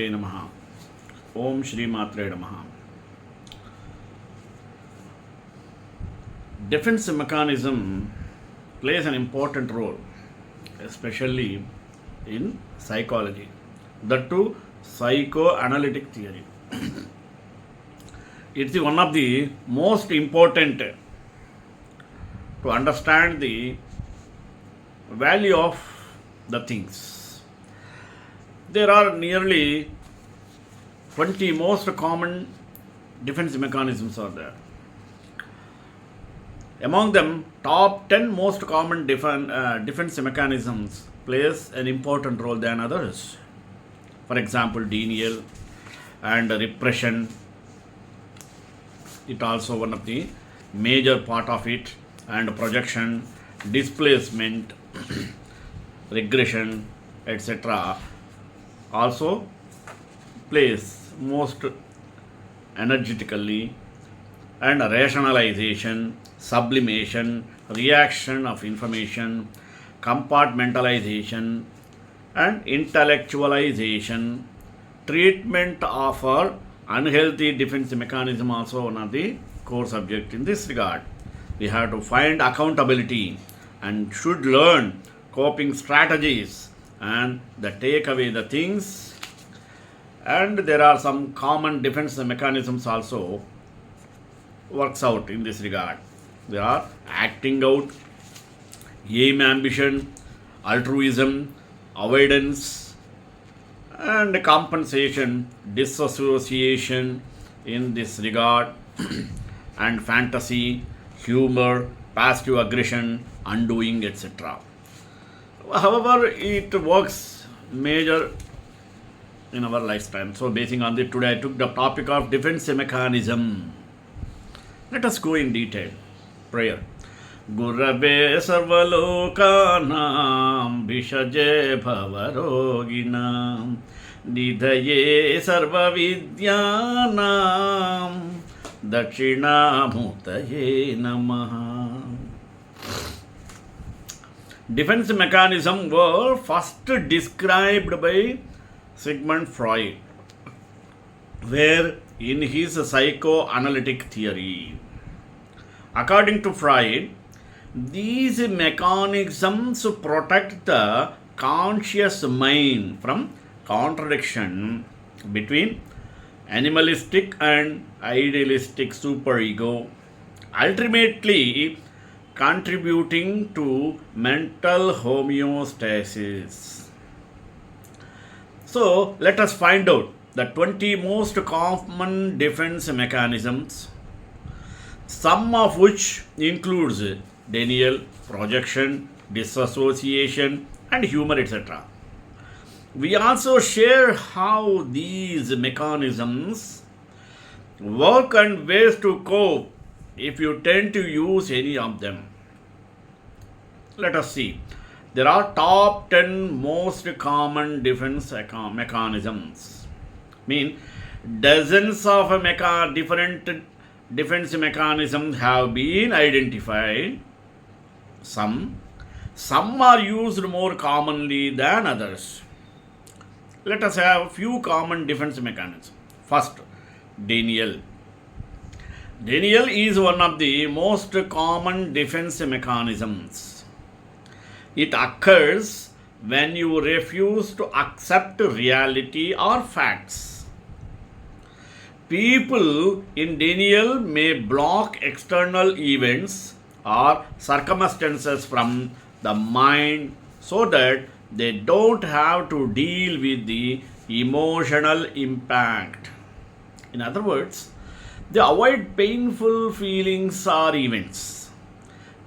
Namaha. Om Shri Matre Namaha. Defense mechanism plays an important role, especially in psychology. That too, psychoanalytic theory. It's one of the most important to understand the value of the things. There are nearly 20 most common defense mechanisms are there. Among them, top 10 most common defense mechanisms plays an important role than others. For example, denial and repression. It also one of the major part of it, and projection, displacement, regression, etc. also plays most energetically, and rationalization, sublimation, reaction of information, compartmentalization, and intellectualization, treatment of our unhealthy defense mechanism also one of the core subject in this regard. We have to find accountability and should learn coping strategies and take away the things. And there are some common defense mechanisms also works out in this regard. They are acting out, aim ambition, altruism, avoidance, and compensation, disassociation in this regard, and fantasy, humor, passive aggression, undoing, etc. However, it works major in our lifetime. So, basing on that, today I took the topic of defense mechanism. Let us go in detail. Prayer. Gurave sarvalokanam vishaje bhavaroginam nidhaye sarvavidyanam dakshinamutaye namaha. Defense mechanism were first described by Sigmund Freud, where in his psychoanalytic theory. According to Freud, these mechanisms protect the conscious mind from contradiction between animalistic and idealistic superego, ultimately contributing to mental homeostasis. So, let us find out the 20 most common defense mechanisms, some of which includes denial, projection, disassociation, and humor, etc. We also share how these mechanisms work and ways to cope if you tend to use any of them. Let us see. There are top 10 most common defense mechanisms. Dozens of different defense mechanisms have been identified. Some are used more commonly than others. Let us have a few common defense mechanisms. First, denial. Denial is one of the most common defense mechanisms. It occurs when you refuse to accept reality or facts. People in denial may block external events or circumstances from the mind so that they don't have to deal with the emotional impact. In other words, they avoid painful feelings or events.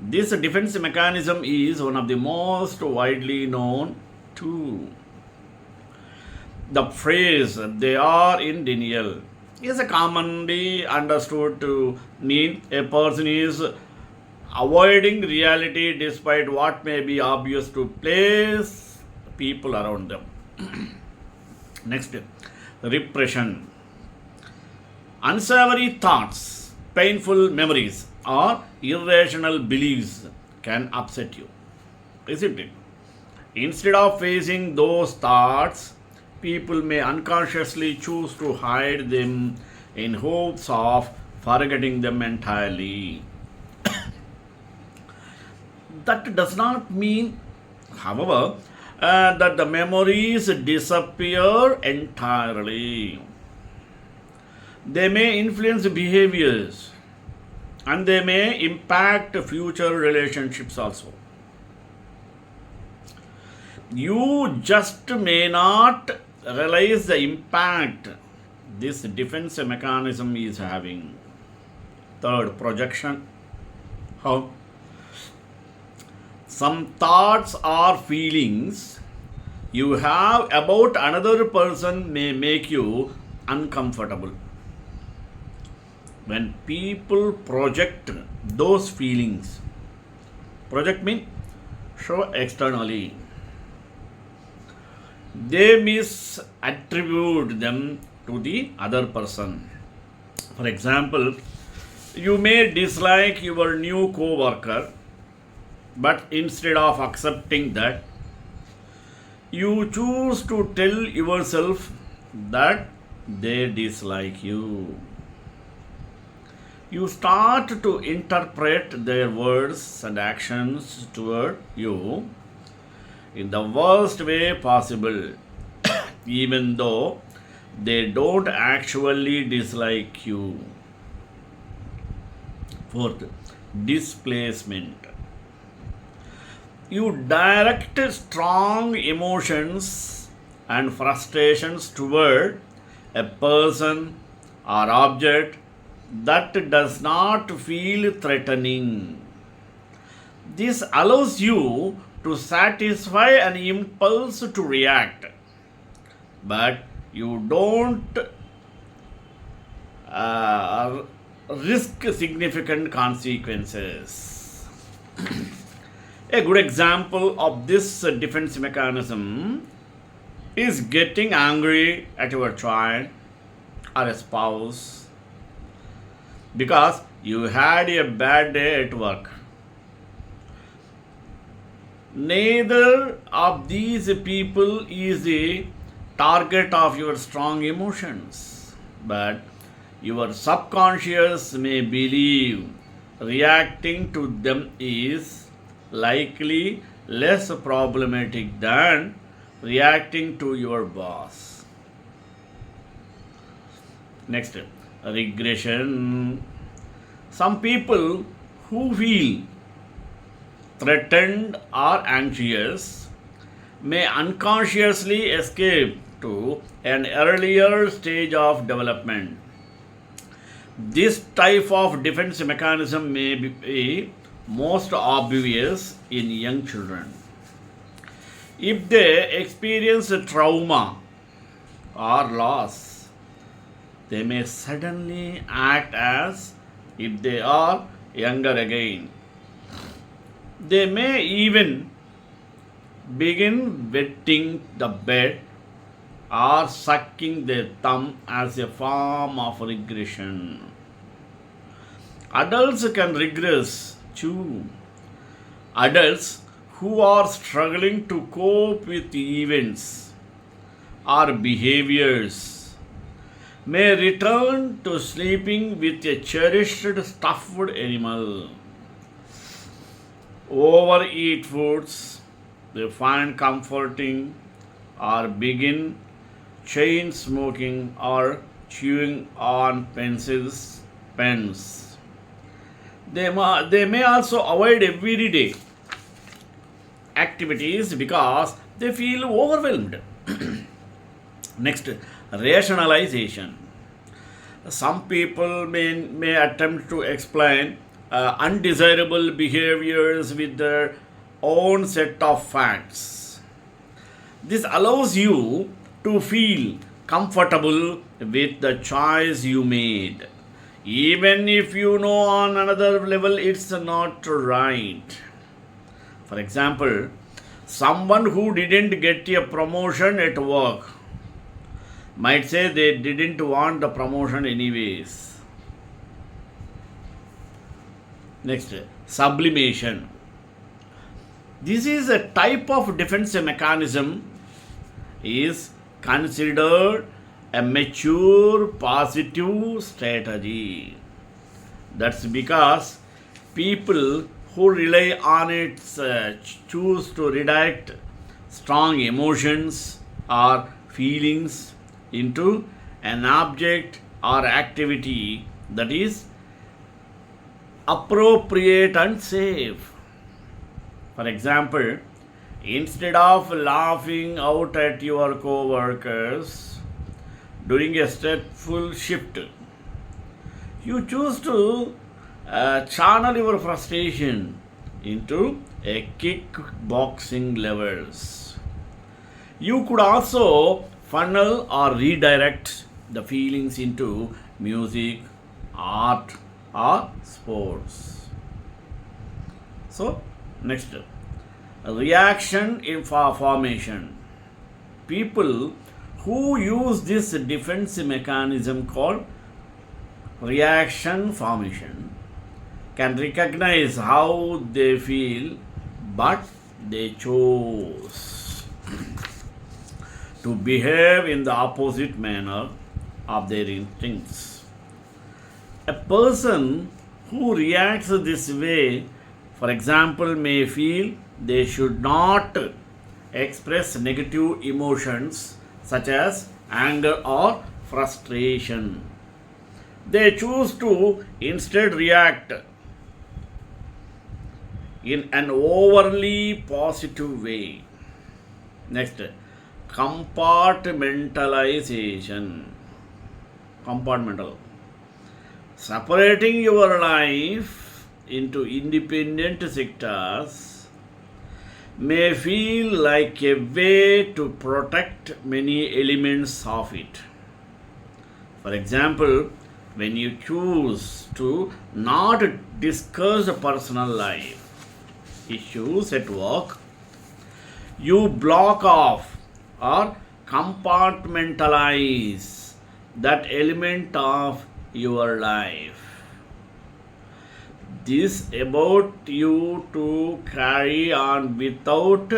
This defense mechanism is one of the most widely known too. The phrase "they are in denial" is commonly understood to mean a person is avoiding reality despite what may be obvious to people around them. Next, repression. Unsavory thoughts, painful memories, or irrational beliefs can upset you, isn't it? Instead of facing those thoughts, people may unconsciously choose to hide them in hopes of forgetting them entirely. That does not mean, however, that the memories disappear entirely. They may influence behaviors and they may impact future relationships also. You just may not realize the impact this defense mechanism is having. Third, projection. How? Some thoughts or feelings you have about another person may make you uncomfortable. When people project those feelings, project means show externally, they misattribute them to the other person. For example, you may dislike your new co-worker, but instead of accepting that, you choose to tell yourself that they dislike you. You start to interpret their words and actions toward you in the worst way possible, even though they don't actually dislike you. Fourth, displacement. You direct strong emotions and frustrations toward a person or object that does not feel threatening. This allows you to satisfy an impulse to react, but you don't risk significant consequences. A good example of this defense mechanism is getting angry at your child or a spouse because you had a bad day at work. Neither of these people is the target of your strong emotions, but your subconscious may believe reacting to them is likely less problematic than reacting to your boss. Next, regression. Some people who feel threatened or anxious may unconsciously escape to an earlier stage of development. This type of defense mechanism may be most obvious in young children. If they experience a trauma or loss, they may suddenly act as if they are younger again. They may even begin wetting the bed or sucking their thumb as a form of regression. Adults can regress too. Adults who are struggling to cope with events or behaviors may return to sleeping with a cherished stuffed animal, overeat foods they find comforting, or begin chain smoking or chewing on pens. They may also avoid everyday activities because they feel overwhelmed. Next, rationalization. Some people may attempt to explain undesirable behaviors with their own set of facts. This allows you to feel comfortable with the choice you made, even if you know on another level it's not right. For example, someone who didn't get a promotion at work might say they didn't want the promotion anyways. Next, sublimation. This is a type of defense mechanism is considered a mature positive strategy. That's because people who rely on it choose to redirect strong emotions or feelings into an object or activity that is appropriate and safe. For example, instead of laughing out at your co-workers during a stressful shift, you choose to channel your frustration into a kickboxing levels. You could also funnel or redirect the feelings into music, art, or sports. So, next, reaction in formation. People who use this defense mechanism called reaction formation can recognize how they feel, but they chose to behave in the opposite manner of their instincts. A person who reacts this way, for example, may feel they should not express negative emotions such as anger or frustration. They choose to instead react in an overly positive way. Next, compartmentalization. Compartmental. Separating your life into independent sectors may feel like a way to protect many elements of it. For example, when you choose to not discuss personal life issues at work, you block off or compartmentalize that element of your life. This about you to carry on without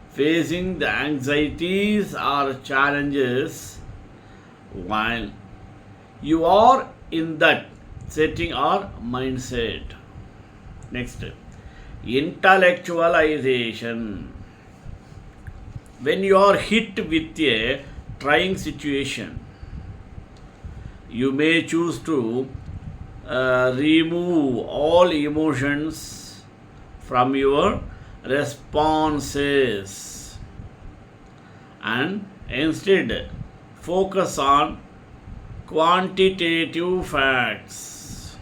facing the anxieties or challenges while you are in that setting or mindset. Next, intellectualization. When you are hit with a trying situation, you may choose to remove all emotions from your responses and instead focus on quantitative facts.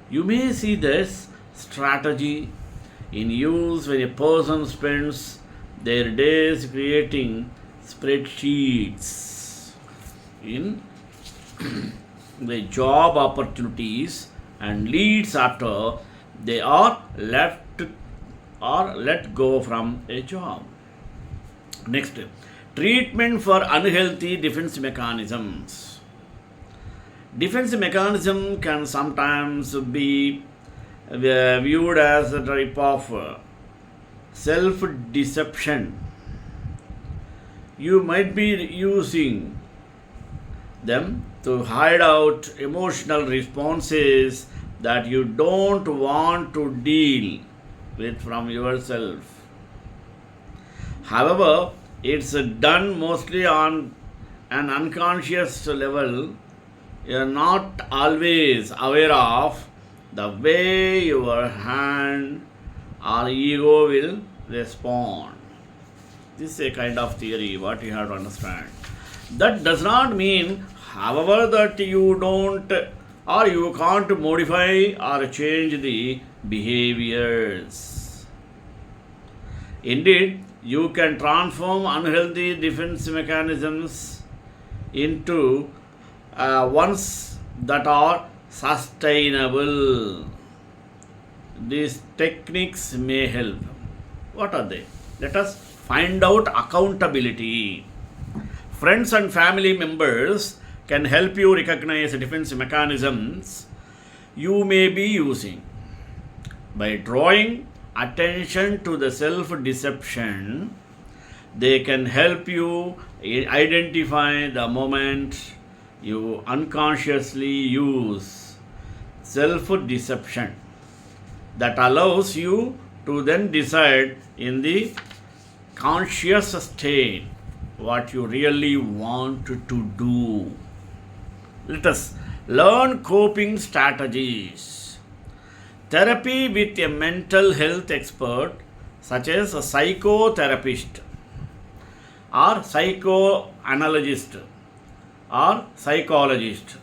You may see this strategy in use when a person spends their days creating spreadsheets in the job opportunities and leads after they are left or let go from a job. Next, treatment for unhealthy defense mechanisms. Defense mechanism can sometimes be viewed as a type of self-deception. You might be using them to hide out emotional responses that you don't want to deal with from yourself. However, it's done mostly on an unconscious level. You're not always aware of the way your hand or ego will respond. This is a kind of theory what you have to understand. That does not mean, however, that you don't or you can't modify or change the behaviors. Indeed, you can transform unhealthy defense mechanisms into ones that are sustainable. These techniques may help. What are they? Let us find out. Accountability. Friends and family members can help you recognize defense mechanisms you may be using. By drawing attention to the self-deception, They can help you identify the moment you unconsciously use self deception that allows you to then decide in the conscious state what you really want to do. Let us learn coping strategies. Therapy with a mental health expert, such as a psychotherapist or psychoanalyst or psychologist,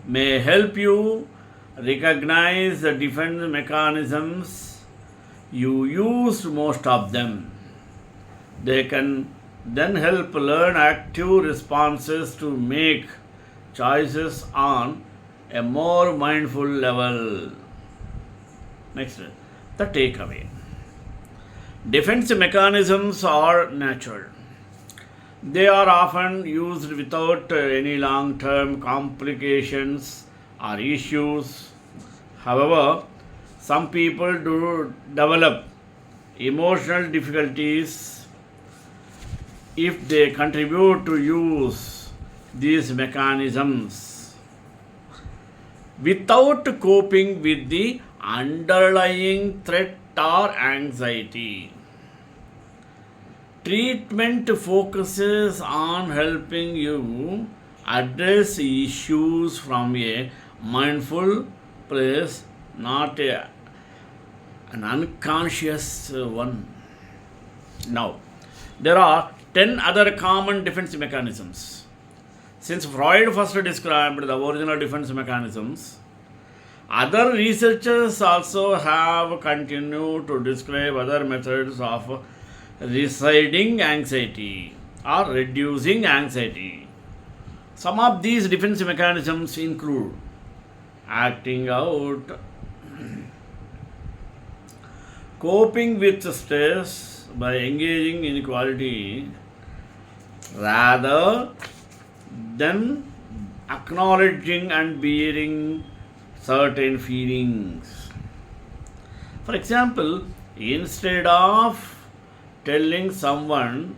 may help you recognize the defense mechanisms you use most of them. They can then help learn active responses to make choices on a more mindful level. Next, the takeaway. Defense mechanisms are natural. They are often used without any long term complications or issues. However, some people do develop emotional difficulties if they contribute to use these mechanisms without coping with the underlying threat or anxiety. Treatment focuses on helping you address issues from a mindful place, not an unconscious one. Now, there are 10 other common defense mechanisms. Since Freud first described the original defense mechanisms, other researchers also have continued to describe other methods of residing anxiety or reducing anxiety. Some of these defense mechanisms include acting out, coping with stress by engaging in quality rather than acknowledging and bearing certain feelings. For example, instead of telling someone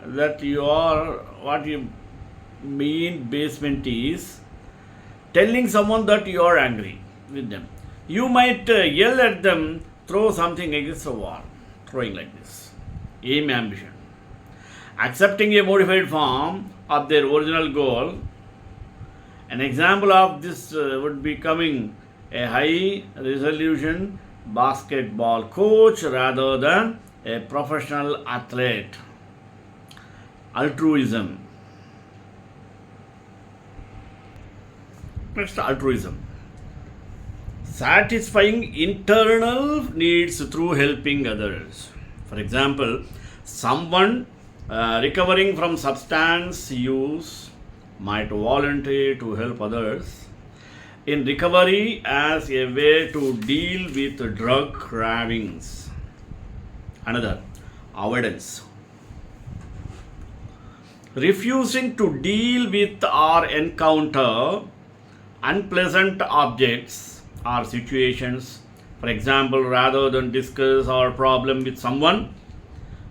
that you are what you mean basement is, telling someone that you are angry with them. You might yell at them, throw something against the wall, throwing like this. Aim ambition. Accepting a modified form of their original goal. An example of this would be becoming a high resolution basketball coach rather than a professional athlete. Altruism. Next, altruism. Satisfying internal needs through helping others. For example, someone recovering from substance use might volunteer to help others in recovery as a way to deal with drug cravings. Another, avoidance. Refusing to deal with or encounter unpleasant objects or situations. For example, rather than discuss our problem with someone,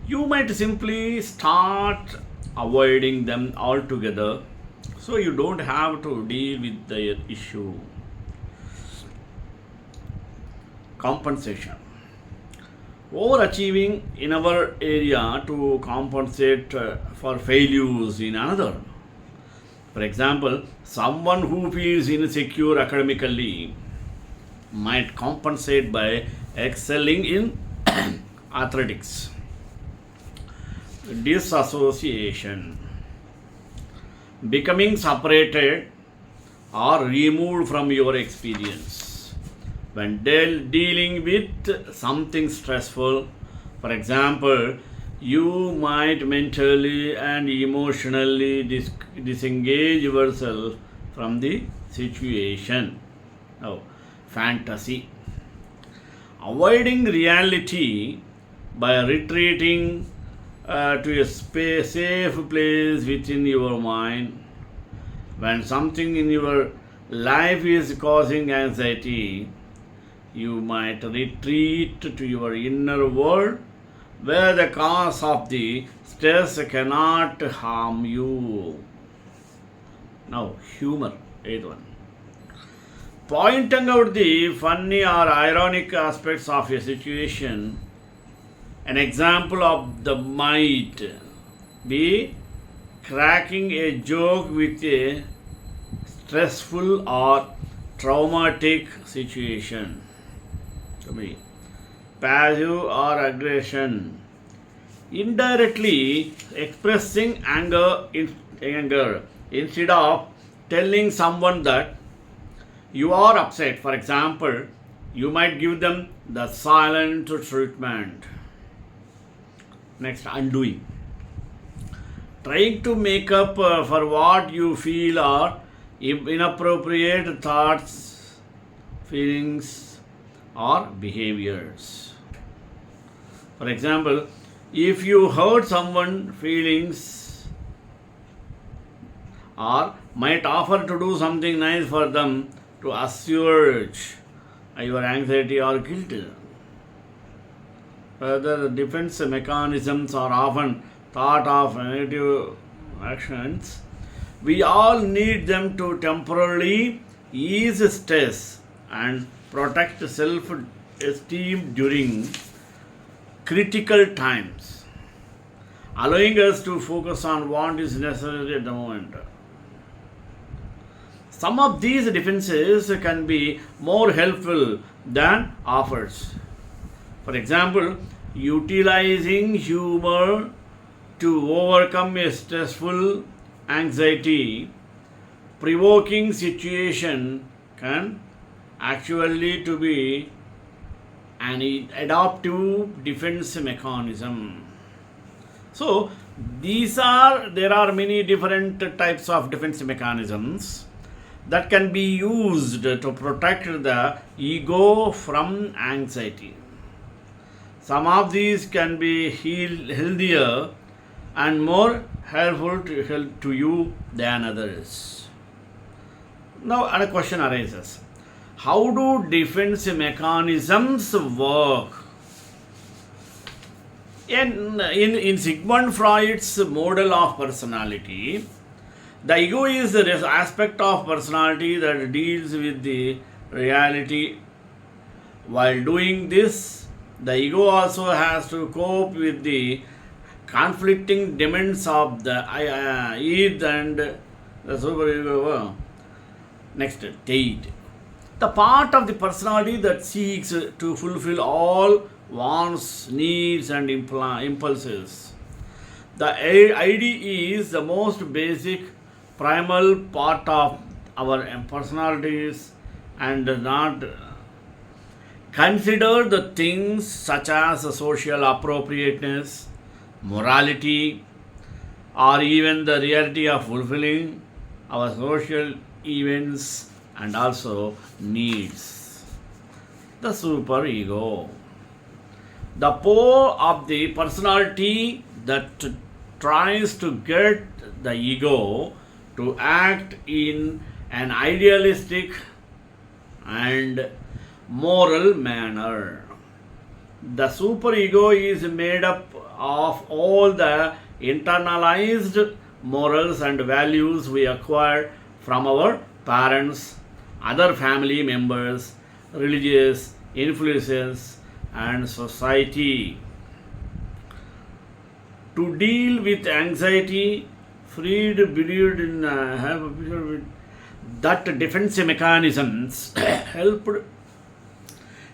you might simply start avoiding them altogether so you don't have to deal with the issue. Compensation. Overachieving in our area to compensate for failures in another. For example, someone who feels insecure academically might compensate by excelling in athletics. Disassociation. Becoming separated or removed from your experience. When dealing with something stressful, for example, you might mentally and emotionally disengage yourself from the situation. Now, fantasy. Avoiding reality by retreating to a safe place within your mind. When something in your life is causing anxiety, you might retreat to your inner world where the cause of the stress cannot harm you. Now, humor, eighth one. Pointing out the funny or ironic aspects of a situation, an example of the might be cracking a joke with a stressful or traumatic situation. Passive or aggression. Indirectly expressing anger instead of telling someone that you are upset. For example, you might give them the silent treatment. Next, undoing. Trying to make up for what you feel are inappropriate thoughts, feelings, or behaviors. For example, if you hurt someone's feelings or might offer to do something nice for them to assuage your anxiety or guilt. Further, defense mechanisms are often thought of negative actions. We all need them to temporarily ease stress and protect self-esteem during critical times, allowing us to focus on what is necessary at the moment. Some of these defenses can be more helpful than offers. For example, utilizing humor to overcome a stressful anxiety provoking situation can actually to be an adaptive defense mechanism. So there are many different types of defense mechanisms that can be used to protect the ego from anxiety. Some of these can be healthier and more helpful to you than others. Now, a question arises. How do defense mechanisms work? In Sigmund Freud's model of personality, the ego is the aspect of personality that deals with the reality. While doing this, the ego also has to cope with the conflicting demands of the id and the superego. Next, date. The part of the personality that seeks to fulfill all wants, needs, and impulses. The id is the most basic, primal part of our personalities and does not consider the things such as social appropriateness, morality, or even the reality of fulfilling our social events and also needs. The superego. The pole of the personality that tries to get the ego to act in an idealistic and moral manner. The superego is made up of all the internalized morals and values we acquire from our parents, other family members, religious influences, and society. To deal with anxiety, Freud believed in that defense mechanisms helped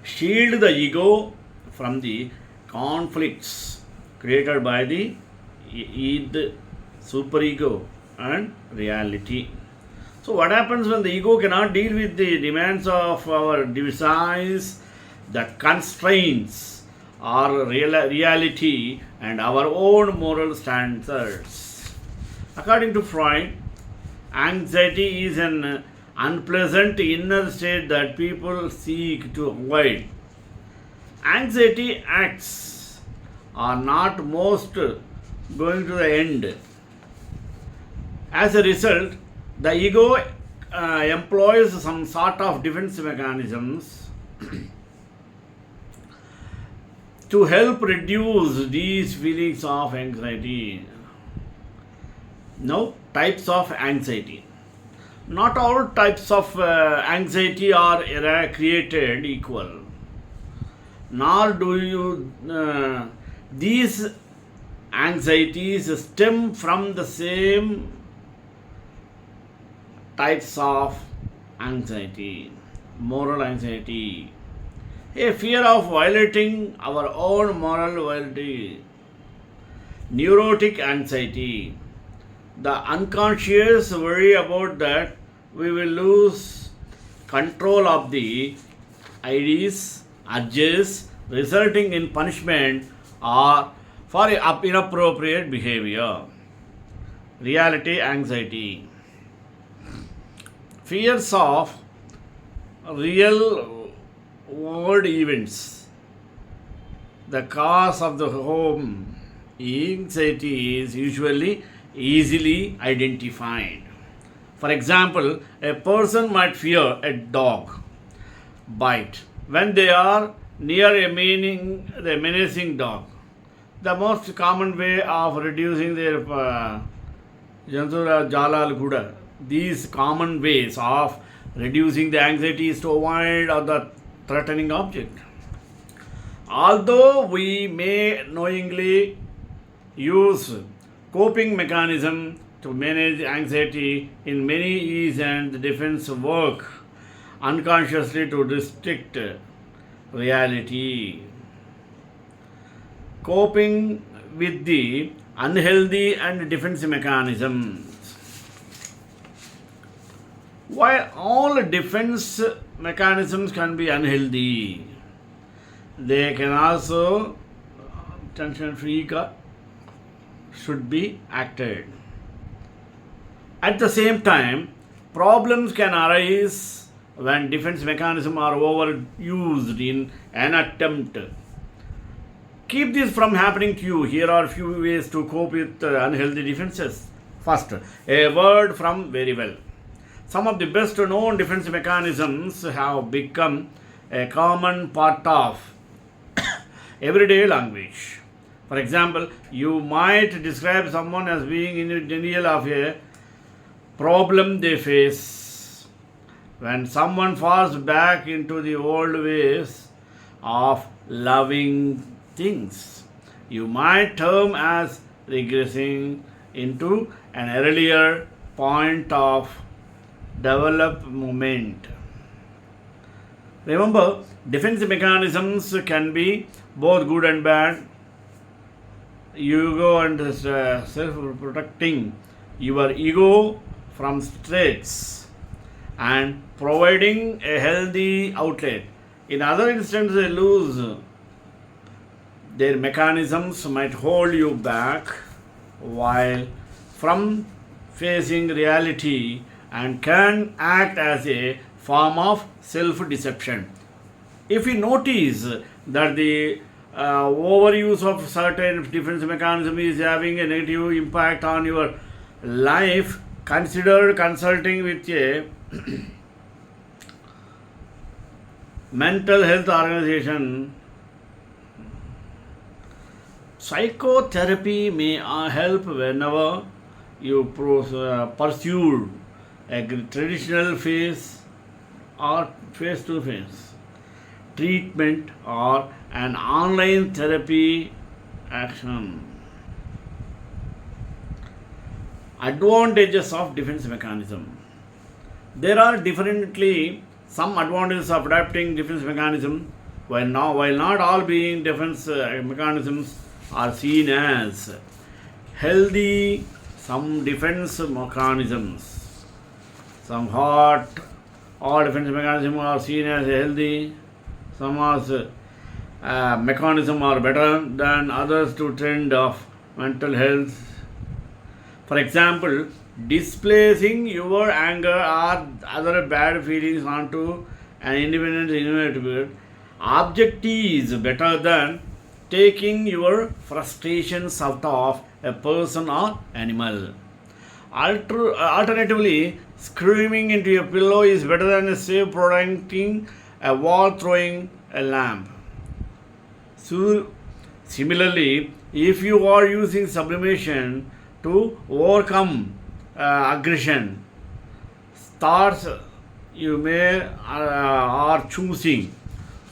shield the ego from the conflicts created by the id, superego, and reality. So, what happens when the ego cannot deal with the demands of our desires, the constraints, our reality, and our own moral standards? According to Freud, anxiety is an unpleasant inner state that people seek to avoid. Anxiety acts are not most going to the end. As a result, the ego employs some sort of defense mechanisms to help reduce these feelings of anxiety. Now, types of anxiety. Not all types of anxiety are created equal, nor do these anxieties stem from the same types of anxiety. Moral anxiety, a fear of violating our own moral validity. Neurotic anxiety, the unconscious worry about that we will lose control of the ideas, urges, resulting in punishment or for inappropriate behavior. Reality anxiety, fears of real world events. The cause of the home anxiety is usually easily identified. For example, a person might fear a dog bite when they are near a menacing dog. The most common way of reducing their these common ways of reducing the anxiety is to avoid the threatening object. Although we may knowingly use coping mechanism to manage anxiety, in many ease and defense work unconsciously to restrict reality. Coping with the unhealthy and defense mechanisms. While all defense mechanisms can be unhealthy, they can also tension free should be acted. At the same time, problems can arise when defense mechanisms are overused in an attempt. Keep this from happening to you. Here are a few ways to cope with unhealthy defenses. First, a word from very well. Some of the best known defense mechanisms have become a common part of everyday language. For example, you might describe someone as being in denial of a problem they face. When someone falls back into the old ways of loving things, you might term as regressing into an earlier point of development. Remember, defense mechanisms can be both good and bad. Ego and self-protecting your ego from threats and providing a healthy outlet. In other instances, they lose. Their mechanisms might hold you back while from facing reality and can act as a form of self-deception. If you notice that the overuse of certain defense mechanism is having a negative impact on your life, consider consulting with a mental health organization. Psychotherapy may help whenever you pursue a traditional face or face-to-face treatment or an online therapy action. Advantages of defense mechanism. There are definitely some advantages of adapting defense mechanism, while not all being defense mechanisms are seen as healthy. Some defense mechanisms, some all defense mechanisms are seen as healthy. Some mechanisms are better than others to trend of mental health. For example, displacing your anger or other bad feelings onto an independent individual object is better than taking your frustrations out of a person or animal. Alternatively, screaming into a pillow is better than a safe protecting a wall throwing a lamp. Similarly, if you are using sublimation to overcome aggression, thoughts you may are choosing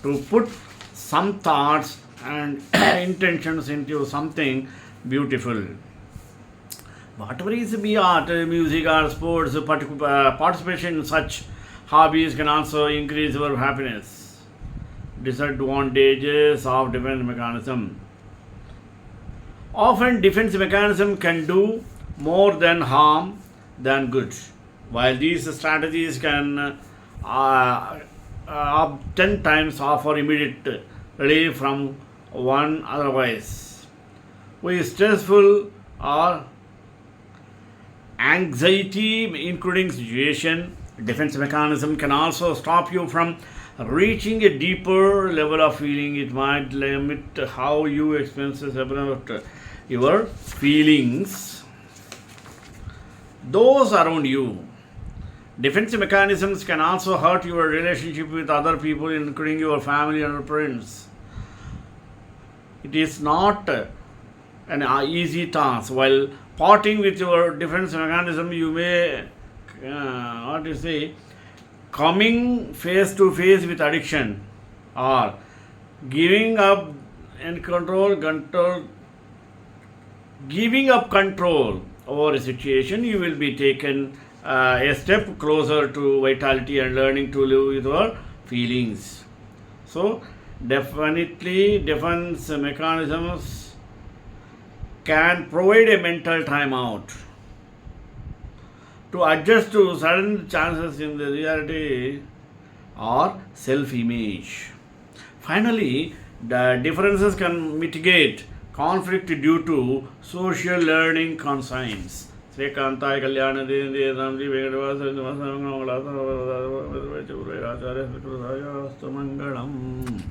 to put some thoughts and intentions into something beautiful. Whatever is be art, music, or sports, participation in such hobbies can also increase your happiness. Disadvantages of defense mechanism. Often, defense mechanism can do more than harm than good. While these strategies can 10 times offer immediate relief from one otherwise. With stressful or anxiety including situation, defense mechanism can also stop you from reaching a deeper level of feeling. It might limit how you experience about your feelings, those around you. Defense mechanisms can also hurt your relationship with other people, including your family and friends. It is not an easy task. While parting with your defense mechanism, you may, coming face to face with addiction or giving up control over a situation, you will be taken a step closer to vitality and learning to live with your feelings. So, definitely, defense mechanisms can provide a mental timeout to adjust to sudden changes in the reality or self-image. Finally, the differences can mitigate conflict due to social learning conscience. Srikantai Kalyana Devi Ramji Venkatavasa Mangalam.